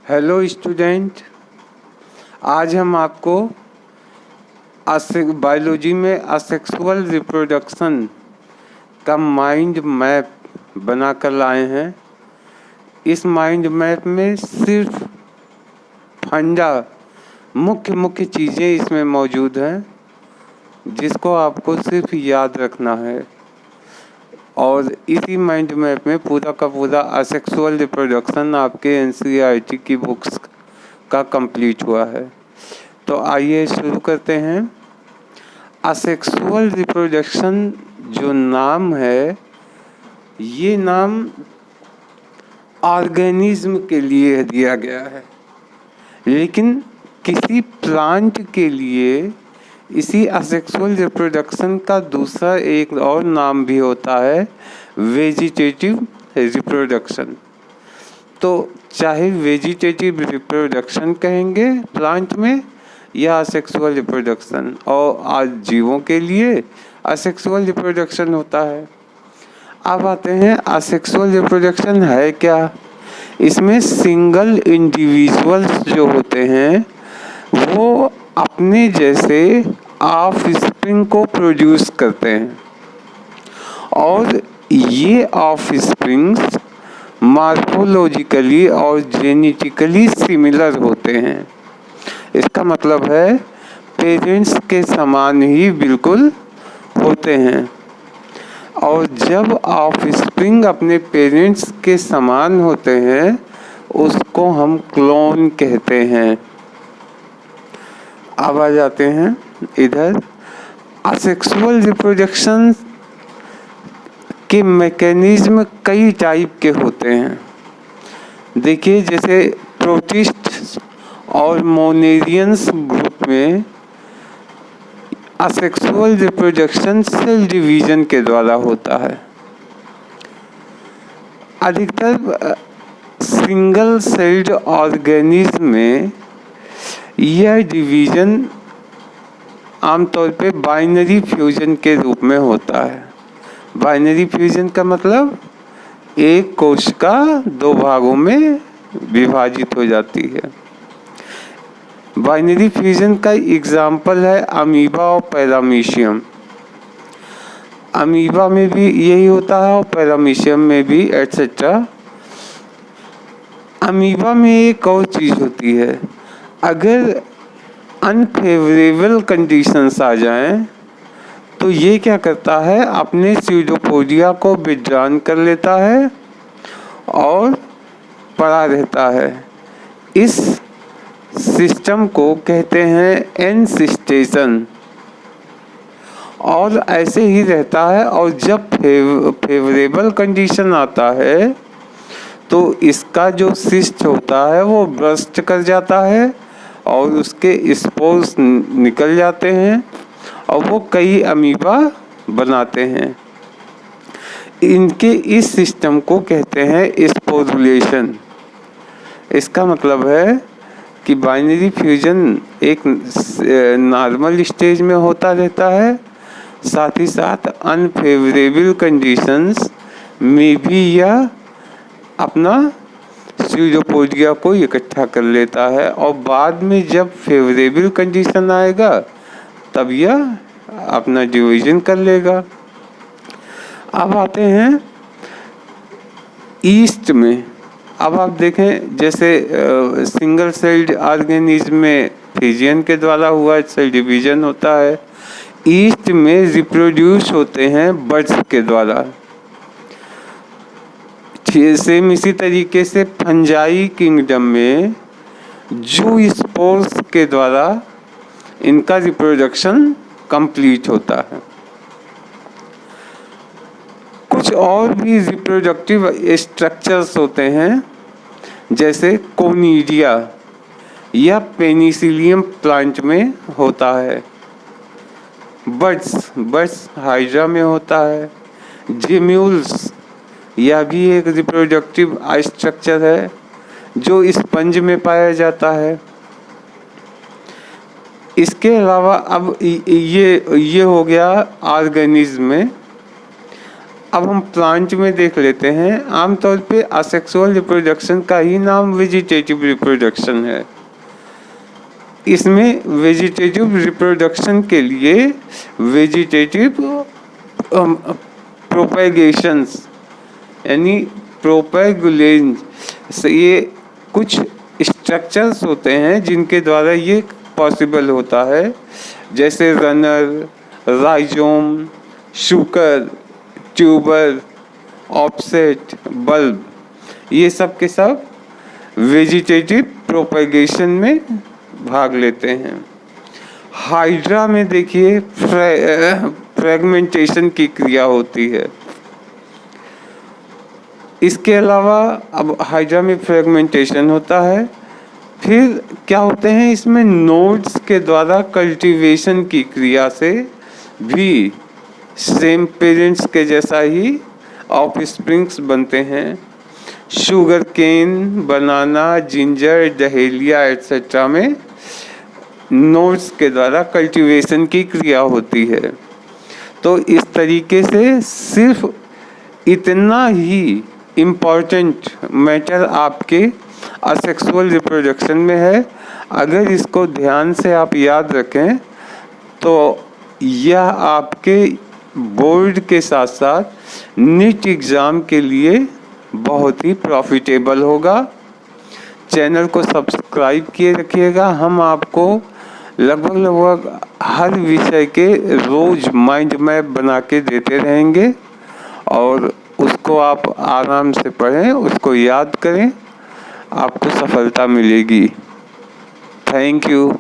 Hello student, आज हम आपको बायोलॉजी में असेक्सुअल रिप्रोडक्शन का माइंड मैप बनाकर लाए हैं। इस माइंड मैप में सिर्फ फंडा मुख्य चीज़ें इसमें मौजूद हैं जिसको आपको सिर्फ याद रखना है। और इसी माइंड मैप में पूरा का पूरा असेक्सुअल रिप्रोडक्शन आपके एनसीईआरटी की बुक्स का कंप्लीट हुआ है। तो आइए शुरू करते हैं। असेक्सुअल रिप्रोडक्शन जो नाम है, ये नाम ऑर्गेनिज्म के लिए दिया गया है, लेकिन किसी प्लांट के लिए इसी असेक्सुअल रिप्रोडक्शन का दूसरा एक और नाम भी होता है, वेजिटेटिव रिप्रोडक्शन। तो चाहे वेजिटेटिव रिप्रोडक्शन कहेंगे प्लांट में या असेक्सुअल रिप्रोडक्शन, और आज जीवों के लिए असेक्सुअल रिप्रोडक्शन होता है। अब आते हैं असेक्सुअल रिप्रोडक्शन है क्या। इसमें सिंगल इंडिविजुअल्स जो होते हैं वो अपने जैसे ऑफ स्प्रिंग को प्रोड्यूस करते हैं, और ये ऑफ स्प्रिंग्स मार्फोलॉजिकली और जेनेटिकली सिमिलर होते हैं। इसका मतलब है पेरेंट्स के समान ही बिल्कुल होते हैं। और जब ऑफ स्प्रिंग अपने पेरेंट्स के समान होते हैं उसको हम क्लोन कहते हैं। अब आ जाते हैं इधर। असेक्सुअल रिप्रोडक्शन के मैकेनिज्म कई टाइप के होते हैं। देखिए, जैसे प्रोटिस्ट और मोनेरियंस ग्रुप में असेक्सुअल रिप्रोडक्शन सेल डिवीजन के द्वारा होता है। अधिकतर सिंगल सेल्ड ऑर्गेनिज्म में यह डिवीजन आमतौर पे बाइनरी फ्यूजन के रूप में होता है। बाइनरी फ्यूजन का मतलब एक कोशिका दो भागों में विभाजित हो जाती है। बाइनरी फ्यूजन का एग्जाम्पल है अमीबा और पैरामीशियम। अमीबा में भी यही होता है और पैरामीशियम में भी एटसेट्रा। अमीबा में एक और चीज़ होती है, अगर अनफेवरेबल कंडीशंस आ जाएं तो ये क्या करता है, अपने स्यूडोपोडिया को विड्रॉन कर लेता है और पड़ा रहता है। इस सिस्टम को कहते हैं एनसिस्टेशन, और ऐसे ही रहता है। और जब फेवरेबल कंडीशन आता है तो इसका जो सिस्ट होता है वो बर्स्ट कर जाता है और उसके स्पोर्स निकल जाते हैं और वो कई अमीबा बनाते हैं। इनके इस सिस्टम को कहते हैं स्पोरुलेशन। इसका मतलब है कि बाइनरी फ्यूजन एक नॉर्मल स्टेज में होता रहता है, साथ ही साथ अनफेवरेबल कंडीशंस में भी यह अपना स्यूडोपोडिया को इकट्ठा कर लेता है, और बाद में जब फेवरेबल कंडीशन आएगा तब यह अपना डिवीजन कर लेगा। अब आते हैं ईस्ट में। अब आप देखें, जैसे सिंगल सेल्ड ऑर्गेनिज्म में फिजियन के द्वारा हुआ सेल डिवीजन होता है, ईस्ट में रिप्रोड्यूस होते हैं बर्ड्स के द्वारा। सेम इसी तरीके से फंजाई किंगडम में जू स्पोर्स के द्वारा इनका रिप्रोडक्शन कंप्लीट होता है। कुछ और भी रिप्रोडक्टिव स्ट्रक्चर्स होते हैं, जैसे कोनिडिया या पेनिसिलियम प्लांट में होता है। बर्ड्स हाइड्रा में होता है। जेम्यूल्स, यह भी एक रिप्रोडक्टिव स्ट्रक्चर है जो स्पंज में पाया जाता है। इसके अलावा अब ये हो गया ऑर्गेनिज्म में। अब हम प्लांट में देख लेते हैं। आमतौर पे असेक्सुअल रिप्रोडक्शन का ही नाम वेजिटेटिव रिप्रोडक्शन है। इसमें वेजिटेटिव रिप्रोडक्शन के लिए वेजिटेटिव प्रोपेगेशंस यानी प्रोपेगुलेंस, ये कुछ स्ट्रक्चर्स होते हैं जिनके द्वारा ये पॉसिबल होता है, जैसे रनर, राइजोम, शुकर, ट्यूबर, ऑफसेट, बल्ब, ये सब के सब वेजिटेटिव प्रोपेगेशन में भाग लेते हैं। हाइड्रा में देखिए फ्रेगमेंटेशन की क्रिया होती है। इसके अलावा अब हाइड्रा में फ्रेगमेंटेशन होता है, फिर क्या होते हैं इसमें नोड्स के द्वारा कल्टीवेशन की क्रिया से भी सेम पेरेंट्स के जैसा ही ऑफस्प्रिंग्स बनते हैं। शुगर केन, बनाना, जिंजर, डहेलिया एटसेट्रा में नोड्स के द्वारा कल्टीवेशन की क्रिया होती है। तो इस तरीके से सिर्फ इतना ही इम्पॉर्टेंट मैटर आपके असेक्सुअल रिप्रोडक्शन में है। अगर इसको ध्यान से आप याद रखें तो यह आपके बोर्ड के साथ साथ नीट एग्ज़ाम के लिए बहुत ही प्रॉफिटेबल होगा। चैनल को सब्सक्राइब किए रखिएगा। हम आपको लगभग हर विषय के रोज़ माइंड मैप बना के देते रहेंगे और उसको आप आराम से पढ़ें, उसको याद करें, आपको सफलता मिलेगी। Thank you.